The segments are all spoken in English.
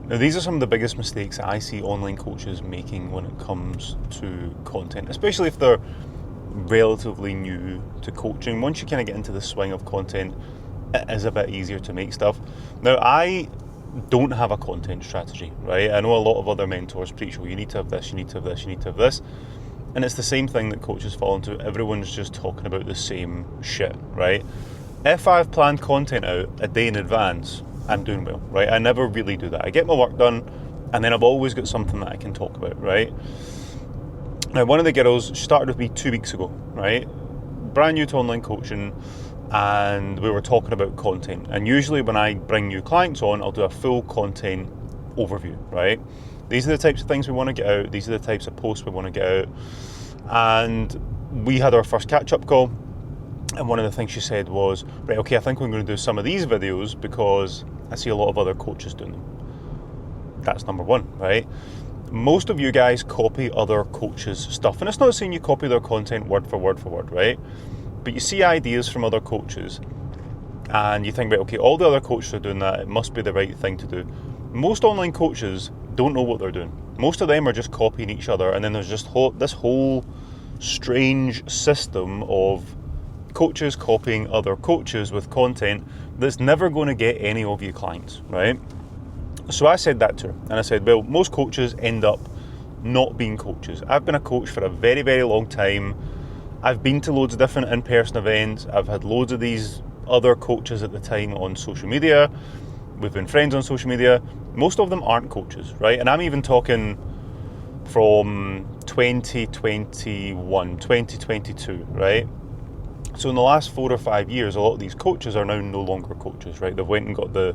Now, these are some of the biggest mistakes that I see online coaches making when it comes to content, especially if they're relatively new to coaching. Once you kind of get into the swing of content, it is a bit easier to make stuff. Now, I don't have a content strategy, right? I know a lot of other mentors preach, well, you need to have this, you need to have this, you need to have this. And it's the same thing that coaches fall into. Everyone's just talking about the same shit, right? If I've planned content out a day in advance, I'm doing well, right? I never really do that. I get my work done, and then I've always got something that I can talk about, right? Now, one of the girls started with me 2 weeks ago, right? Brand new to online coaching, and we were talking about content. And usually when I bring new clients on, I'll do a full content overview, right? These are the types of things we want to get out. These are the types of posts we want to get out. And we had our first catch-up call. And one of the things she said was, right, okay, I think I'm going to do some of these videos because I see a lot of other coaches doing them. That's number one, right? Most of you guys copy other coaches' stuff. And it's not saying you copy their content word for word, right? But you see ideas from other coaches and you think, right, okay, all the other coaches are doing that. It must be the right thing to do. Most online coaches don't know what they're doing. Most of them are just copying each other. And then there's just this whole strange system of coaches copying other coaches with content that's never going to get any of you clients, right? So I said that to her, and I said, well, most coaches end up not being coaches. I've been a coach for a very, very long time. I've been to loads of different in-person events. I've had loads of these other coaches at the time on social media. We've been friends on social media. Most of them aren't coaches, right? And I'm even talking from 2021, 2022, right? So in the last 4 or 5 years, a lot of these coaches are now no longer coaches, right? They've went and got the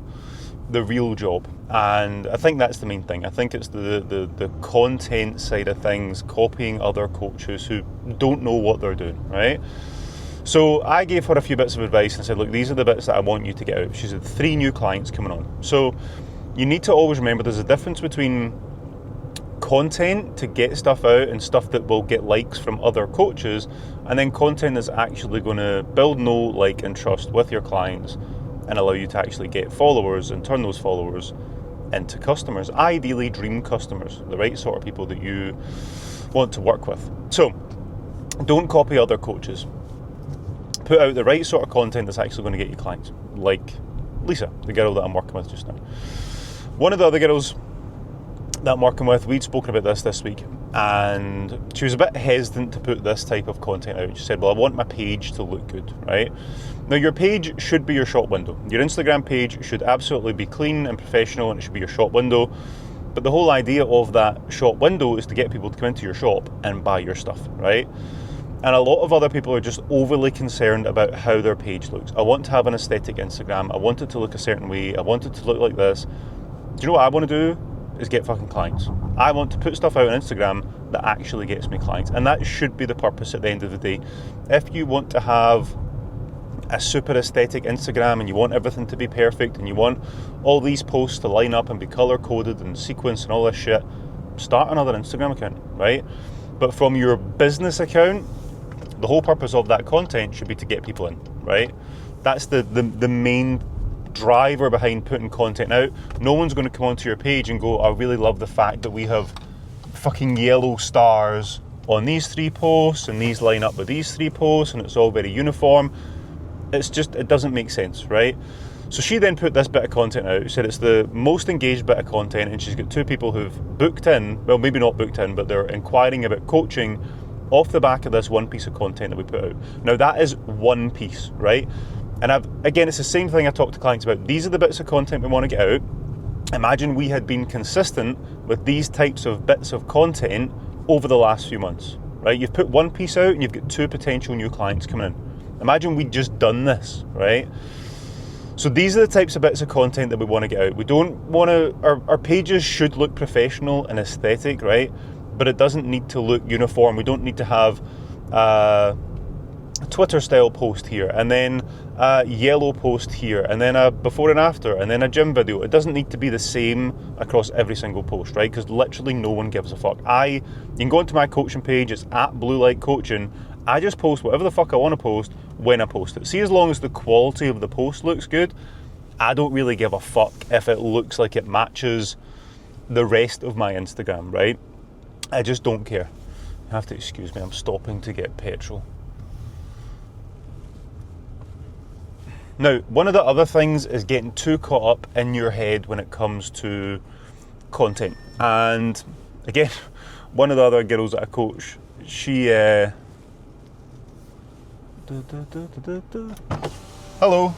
real job. And I think that's the main thing. I think it's the content side of things, copying other coaches who don't know what they're doing, right? So I gave her a few bits of advice and said, look, these are the bits that I want you to get out. She said 3 new clients coming on. So you need to always remember there's a difference between content to get stuff out and stuff that will get likes from other coaches, and then content that's actually going to build know, like, and trust with your clients and allow you to actually get followers and turn those followers into customers, ideally dream customers, the right sort of people that you want to work with. So don't copy other coaches. Put out the right sort of content that's actually going to get you clients, like Lisa, the girl that I'm working with just now. One of the other girls that I'm working with, we'd spoken about this week, and she was a bit hesitant to put this type of content out. She said, well, I want my page to look good, right? Now, your page should be your shop window. Your Instagram page should absolutely be clean and professional, and it should be your shop window. But the whole idea of that shop window is to get people to come into your shop and buy your stuff, right? And a lot of other people are just overly concerned about how their page looks. I want to have an aesthetic Instagram. I want it to look a certain way. I want it to look like this. Do you know what I want to do? Is get fucking clients. I want to put stuff out on Instagram that actually gets me clients. And that should be the purpose at the end of the day. If you want to have a super aesthetic Instagram and you want everything to be perfect and you want all these posts to line up and be color coded and sequenced and all this shit, start another Instagram account, right? But from your business account, the whole purpose of that content should be to get people in, right? That's the main driver behind putting content out. No one's going to come onto your page and go, I really love the fact that we have fucking yellow stars on these 3 posts and these line up with these 3 posts and it's all very uniform. It's just, it doesn't make sense, right? So she then put this bit of content out. She said it's the most engaged bit of content, and she's got 2 people who've booked in, well, maybe not booked in, but they're inquiring about coaching off the back of this one piece of content that we put out. Now, that is one piece, right? And again, it's the same thing I talk to clients about. These are the bits of content we want to get out. Imagine we had been consistent with these types of bits of content over the last few months, right? You've put one piece out and you've got 2 potential new clients coming in. Imagine we'd just done this, right? So these are the types of bits of content that we want to get out. We don't want to, our pages should look professional and aesthetic, right? But it doesn't need to look uniform. We don't need to have a Twitter style post here, and then a yellow post here, and then a before and after, and then a gym video. It doesn't need to be the same across every single post, right? Because literally no one gives a fuck. You can go into my coaching page, it's at Blue Light Coaching. I just post whatever the fuck I want to post when I post it. See, as long as the quality of the post looks good, I don't really give a fuck if it looks like it matches the rest of my Instagram, right? I just don't care. You have to excuse me, I'm stopping to get petrol. Now, one of the other things is getting too caught up in your head when it comes to content. And again, one of the other girls that I coach, she hello.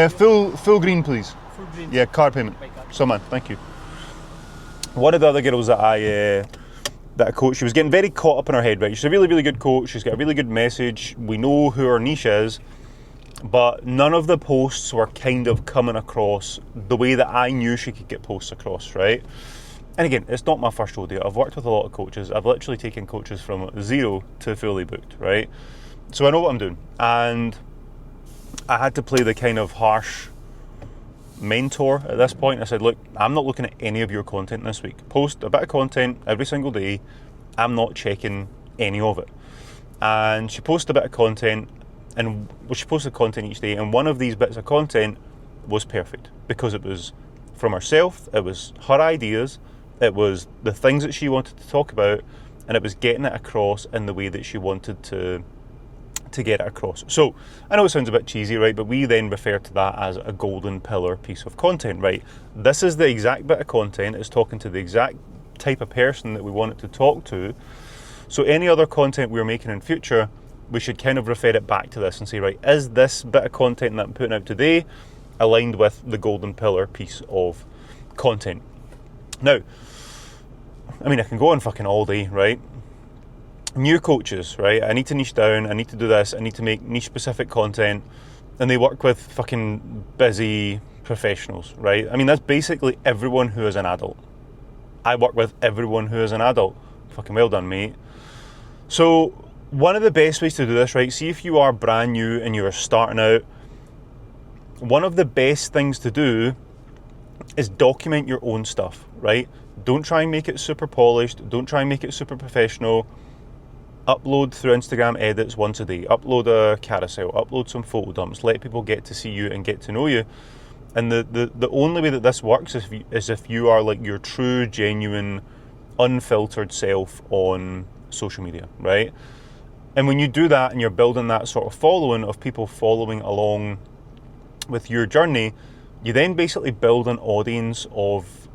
Full green, please. Full green. Yeah, card payment. So man, thank you. One of the other girls that I coach, she was getting very caught up in her head, right? She's a really, really good coach. She's got a really good message. We know who her niche is, but none of the posts were kind of coming across the way that I knew she could get posts across, right? And again, it's not my first rodeo. I've worked with a lot of coaches. I've literally taken coaches from 0 to fully booked, right? So I know what I'm doing. And I had to play the kind of harsh mentor at this point. I said, look, I'm not looking at any of your content this week. Post a bit of content every single day. I'm not checking any of it. And she posted a bit of content, and she posted content each day, and one of these bits of content was perfect because it was from herself, it was her ideas, it was the things that she wanted to talk about, and it was getting it across in the way that she wanted to get it across. So I know it sounds a bit cheesy, right? But we then refer to that as a golden pillar piece of content, right? This is the exact bit of content. It's talking to the exact type of person that we want it to talk to. So any other content we're making in future, we should kind of refer it back to this and say, right, is this bit of content that I'm putting out today aligned with the golden pillar piece of content? Now, I mean, I can go on fucking all day, right? New coaches, right? I need to niche down, I need to do this, I need to make niche specific content, and they work with fucking busy professionals, right? I mean, that's basically everyone who is an adult. I work with everyone who is an adult. Fucking well done, mate. So one of the best ways to do this, right? See, if you are brand new and you're starting out, one of the best things to do is document your own stuff, right? Don't try and make it super polished. Don't try and make it super professional. Upload through Instagram edits once a day. Upload a carousel. Upload some photo dumps. Let people get to see you and get to know you. And the only way that this works is if you are like your true, genuine, unfiltered self on social media, right? And when you do that and you're building that sort of following of people following along with your journey, you then basically build an audience of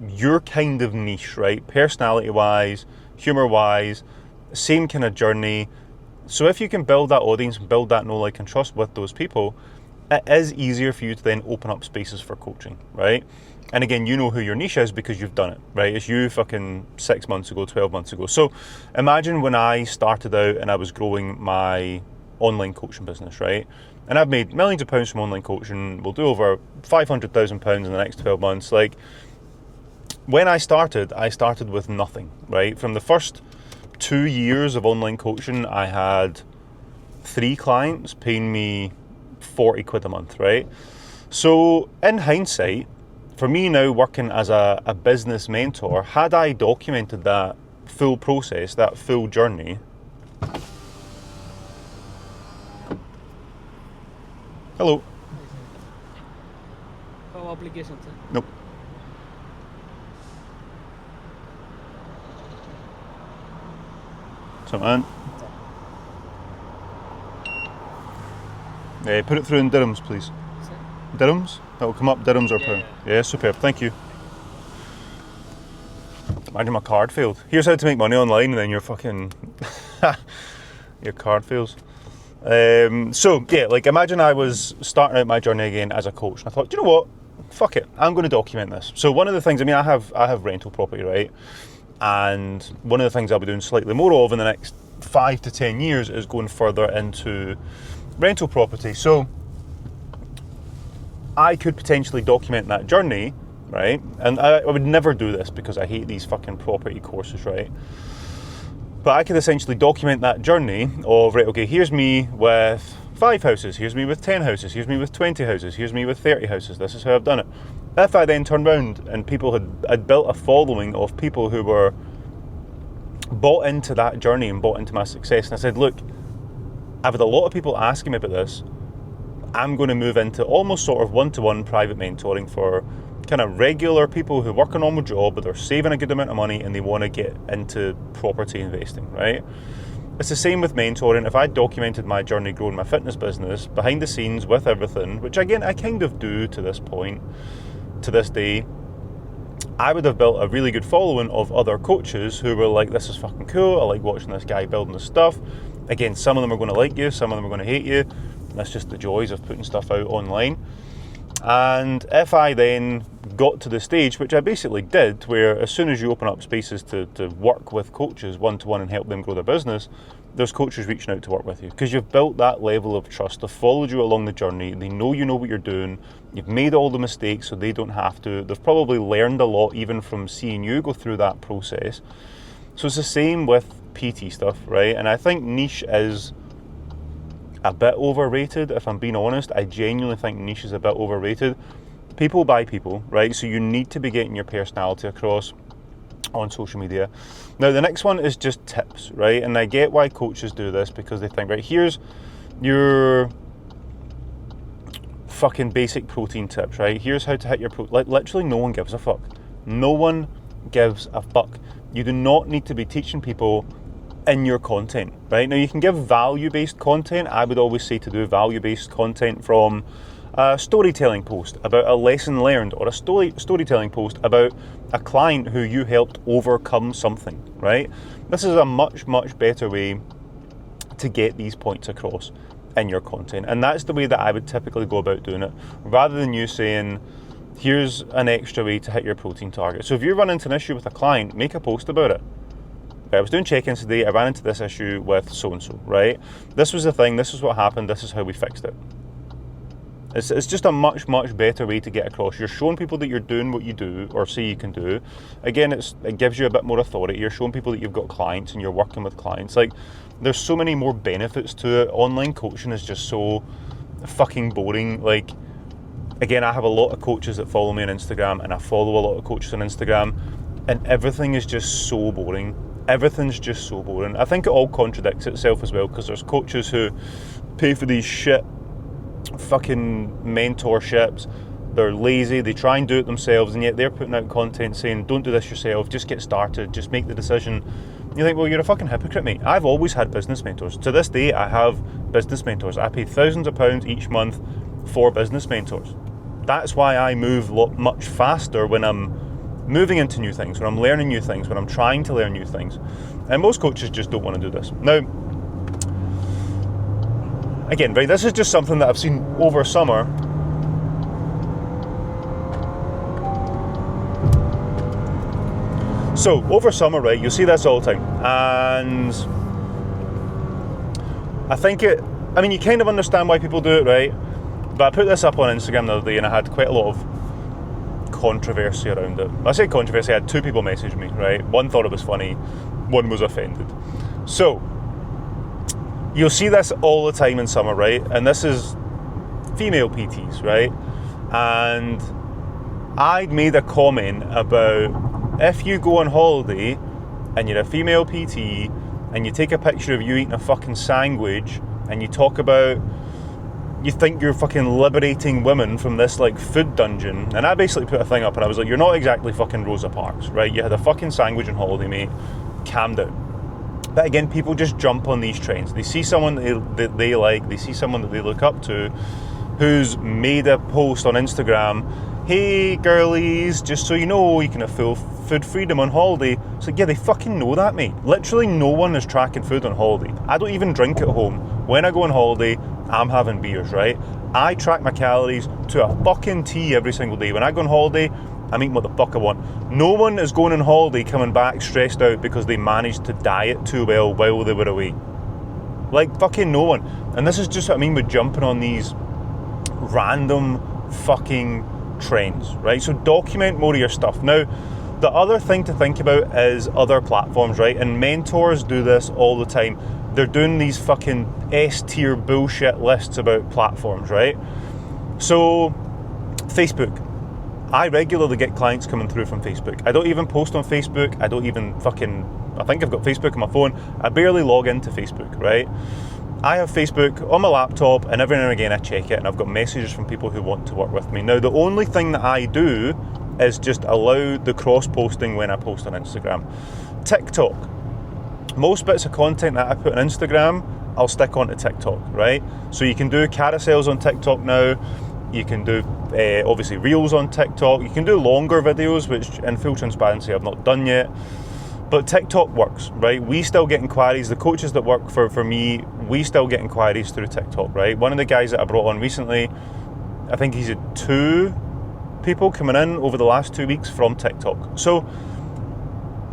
your kind of niche, right? Personality-wise, humor-wise, same kind of journey. So if you can build that audience, build that know, like, and trust with those people, it is easier for you to then open up spaces for coaching, right? And again, you know who your niche is because you've done it, right? It's you fucking 6 months ago, 12 months ago. So imagine when I started out and I was growing my online coaching business, right? And I've made millions of pounds from online coaching. We'll do over £500,000 in the next 12 months. Like, when I started with nothing, right? From the first 2 years of online coaching, I had 3 clients paying me 40 quid a month, right? So in hindsight, for me now working as a business mentor, had I documented that full process, that full journey, hello. No application, sir. Nope. So man. Put it through in dirhams, please. Sir? Dirhams? That'll come up, dirhams or Yeah, pound. Yeah, superb, thank you. Imagine my card failed. Here's how to make money online and then your fucking, your card fails. So yeah, like imagine I was starting out my journey again as a coach and I thought, do you know what? Fuck it, I'm going to document this. So one of the things, I mean, I have rental property, right? And one of the things I'll be doing slightly more of in the next 5 to 10 years is going further into rental property. So I could potentially document that journey, right? And I would never do this because I hate these fucking property courses, right? But I could essentially document that journey of, right, okay, here's me with 5 houses, here's me with 10 houses, here's me with 20 houses, here's me with 30 houses, this is how I've done it. If I then turned around and people had built a following of people who were bought into that journey and bought into my success, and I said, look, I've had a lot of people asking me about this, I'm going to move into almost sort of one-to-one private mentoring for kind of regular people who work a normal job, but they're saving a good amount of money and they want to get into property investing, right? It's the same with mentoring. If I documented my journey growing my fitness business behind the scenes with everything, which again, I kind of do to this point, to this day, I would have built a really good following of other coaches who were like, this is fucking cool, I like watching this guy building this stuff. Again, some of them are going to like you, some of them are going to hate you. That's just the joys of putting stuff out online. And if I then got to the stage, which I basically did, where as soon as you open up spaces to work with coaches one-to-one and help them grow their business, there's coaches reaching out to work with you because you've built that level of trust. They've followed you along the journey. They know you know what you're doing. You've made all the mistakes so they don't have to. They've probably learned a lot even from seeing you go through that process. So it's the same with PT stuff, right? And I think niche is a bit overrated, if I'm being honest. I genuinely think niche is a bit overrated. People buy people, right? So you need to be getting your personality across on social media. Now, the next one is just tips, right? And I get why coaches do this because they think, right, here's your fucking basic protein tips, right? Here's how to hit your protein. Literally no one gives a fuck. No one gives a fuck. You do not need to be teaching people in your content, right? Now, you can give value-based content. I would always say to do value-based content from a storytelling post about a lesson learned, or a storytelling post about a client who you helped overcome something, right? This is a much, much better way to get these points across in your content. And that's the way that I would typically go about doing it, rather than you saying, here's an extra way to hit your protein target. So if you run into an issue with a client, make a post about it. I was doing check-ins today, I ran into this issue with so-and-so, right? This was the thing, this is what happened, this is how we fixed it. It's just a much, much better way to get across. You're showing people that you're doing what you do or say you can do. Again, it gives you a bit more authority. You're showing people that you've got clients and you're working with clients. Like, there's so many more benefits to it. Online coaching is just so fucking boring. Like, again, I have a lot of coaches that follow me on Instagram, and I follow a lot of coaches on Instagram, and everything is just so boring. Everything's just so boring. I think it all contradicts itself as well, because there's coaches who pay for these shit fucking mentorships. They're lazy, they try and do it themselves, and yet they're putting out content saying, don't do this yourself, just get started, just make the decision. You think, well, you're a fucking hypocrite, mate. I've always had business mentors. To this day, I have business mentors. I pay thousands of pounds each month for business mentors. That's why I move much faster when I'm moving into new things, when I'm learning new things, when I'm trying to learn new things. And most coaches just don't want to do this. Now, again, right, this is just something that I've seen over summer. So, over summer, right, you'll see this all the time. And I think you kind of understand why people do it, right? But I put this up on Instagram the other day and I had quite a lot of controversy around it. I say controversy, I had two people message me, right? One thought it was funny, one was offended. So, you'll see this all the time in summer, right? And this is female PTs, right? And I'd made a comment about, if you go on holiday and you're a female PT and you take a picture of you eating a fucking sandwich and you talk about, you think you're fucking liberating women from this like food dungeon, and I basically put a thing up and I was like, you're not exactly fucking Rosa Parks, right? You had a fucking sandwich on holiday, mate. Calm down. But again, people just jump on these trends. They see someone that they like, they see someone that they look up to who's made a post on Instagram, hey girlies, just so you know, you can have full food freedom on holiday. It's like, yeah, they fucking know that, mate. Literally no one is tracking food on holiday. I don't even drink at home. When I go on holiday, I'm having beers, right? I track my calories to a fucking T every single day. When I go on holiday, I'm eating what the fuck I want. No one is going on holiday coming back stressed out because they managed to diet too well while they were away. Like, fucking no one. And this is just what I mean with jumping on these random fucking trends, right? So document more of your stuff. Now, the other thing to think about is other platforms, right? And mentors do this all the time. They're doing these fucking S-tier bullshit lists about platforms, right? So, Facebook. I regularly get clients coming through from Facebook. I don't even post on Facebook. I think I've got Facebook on my phone. I barely log into Facebook, right? I have Facebook on my laptop, and every now and again I check it, and I've got messages from people who want to work with me. Now, the only thing that I do is just allow the cross-posting when I post on Instagram. TikTok. Most bits of content that I put on Instagram, I'll stick onto TikTok, right? So you can do carousels on TikTok now. You can do, obviously, reels on TikTok. You can do longer videos, which, in full transparency, I've not done yet. But TikTok works, right? We still get inquiries. The coaches that work for me, we still get inquiries through TikTok, right? One of the guys that I brought on recently, I think he's had 2 people coming in over the last 2 weeks from TikTok. So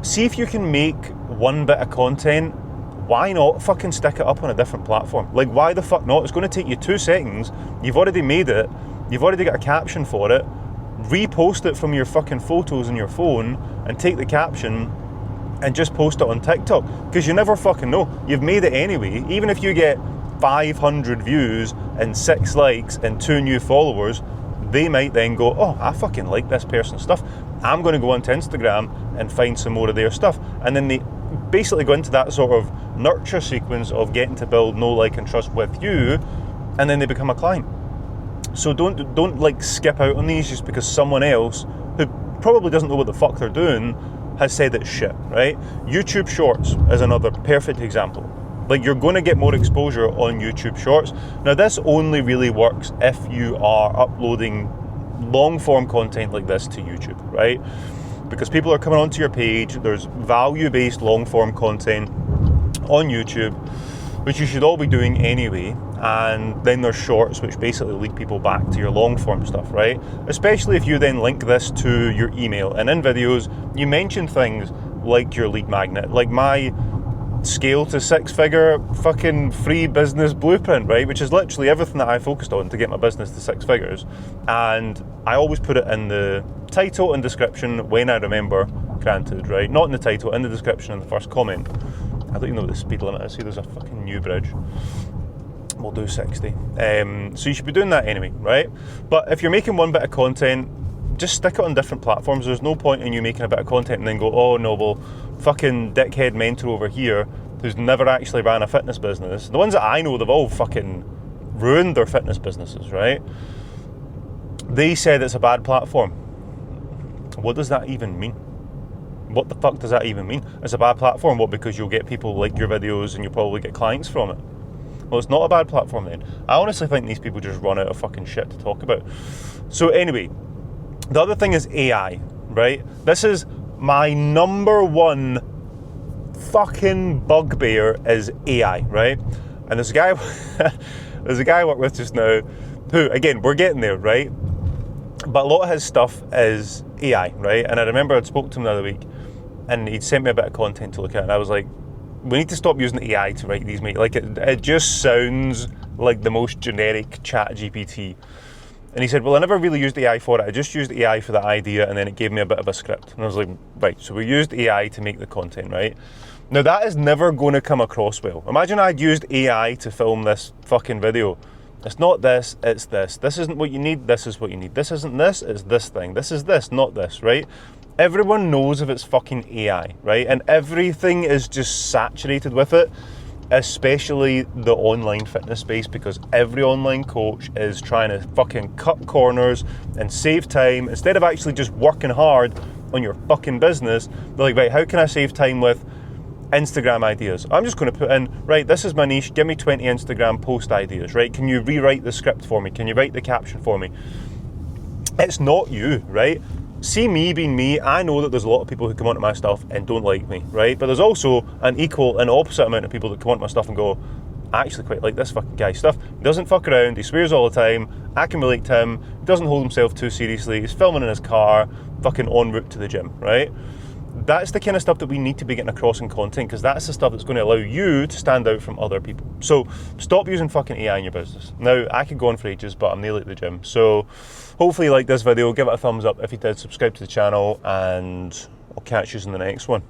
see if you can make one bit of content. Why not fucking stick it up on a different platform? Like, why the fuck not? It's going to take you 2 seconds. You've already made it. You've already got a caption for it. Repost it from your fucking photos on your phone and take the caption and just post it on TikTok, because you never fucking know. You've made it anyway. Even if you get 500 views and 6 likes and 2 new followers, they might then go, oh, I fucking like this person's stuff. I'm going to go onto Instagram and find some more of their stuff. And then they basically go into that sort of nurture sequence of getting to build know, like, and trust with you, and then they become a client. So don't like skip out on these just because someone else who probably doesn't know what the fuck they're doing has said it's shit, right? YouTube Shorts is another perfect example. Like, you're going to get more exposure on YouTube Shorts. Now, this only really works if you are uploading long form content like this to YouTube, right? Because people are coming onto your page. There's value-based long form content on YouTube, which you should all be doing anyway. And then there's shorts, which basically lead people back to your long form stuff, right? Especially if you then link this to your email. And in videos, you mention things like your lead magnet, like my scale to 6-figure fucking free business blueprint, right? Which is literally everything that I focused on to get my business to 6 figures. And I always put it in the title and description when I remember, granted, right? Not in the title, in the description in the first comment. I don't even know what the speed limit is. See, there's a fucking new bridge. We'll do 60. So you should be doing that anyway, right? But if you're making one bit of content, just stick it on different platforms. There's no point in you making a bit of content and then go, oh no, well, fucking dickhead mentor over here who's never actually ran a fitness business. The ones that I know, they've all fucking ruined their fitness businesses, right? They said it's a bad platform. What does that even mean? What the fuck does that even mean? It's a bad platform, what, because you'll get people like your videos and you'll probably get clients from it? Well, it's not a bad platform then. I honestly think these people just run out of fucking shit to talk about. So anyway, the other thing is AI, right? This is my number one fucking bugbear is AI, right? And there's a guy I work with just now who, again, we're getting there, right? But a lot of his stuff is AI, right? And I remember I'd spoke to him the other week and he'd sent me a bit of content to look at and I was like, we need to stop using AI to write these, mate. Like, it just sounds like the most generic chat GPT. And he said, well, I never really used AI for it. I just used AI for the idea and then it gave me a bit of a script. And I was like, right, so we used AI to make the content, right? Now, that is never going to come across well. Imagine I'd used AI to film this fucking video. It's not this, it's this. This isn't what you need, this is what you need. This isn't this, it's this thing. This is this, not this, right? Everyone knows if it's fucking AI, right? And everything is just saturated with it, especially the online fitness space, because every online coach is trying to fucking cut corners and save time. Instead of actually just working hard on your fucking business, they're like, right, how can I save time with Instagram ideas? I'm just going to put in, right, this is my niche, give me 20 Instagram post ideas, right? Can you rewrite the script for me? Can you write the caption for me? It's not you, right? See me being me, I know that there's a lot of people who come onto my stuff and don't like me, right? But there's also an equal and opposite amount of people that come onto my stuff and go, I actually quite like this fucking guy's stuff. He doesn't fuck around, he swears all the time, I can relate to him, he doesn't hold himself too seriously, he's filming in his car, fucking en route to the gym, right? That's the kind of stuff that we need to be getting across in content, because that's the stuff that's going to allow you to stand out from other people. So stop using fucking AI in your business. Now, I could go on for ages, but I'm nearly at the gym. So hopefully you liked this video, give it a thumbs up if you did, subscribe to the channel, and I'll catch you in the next one.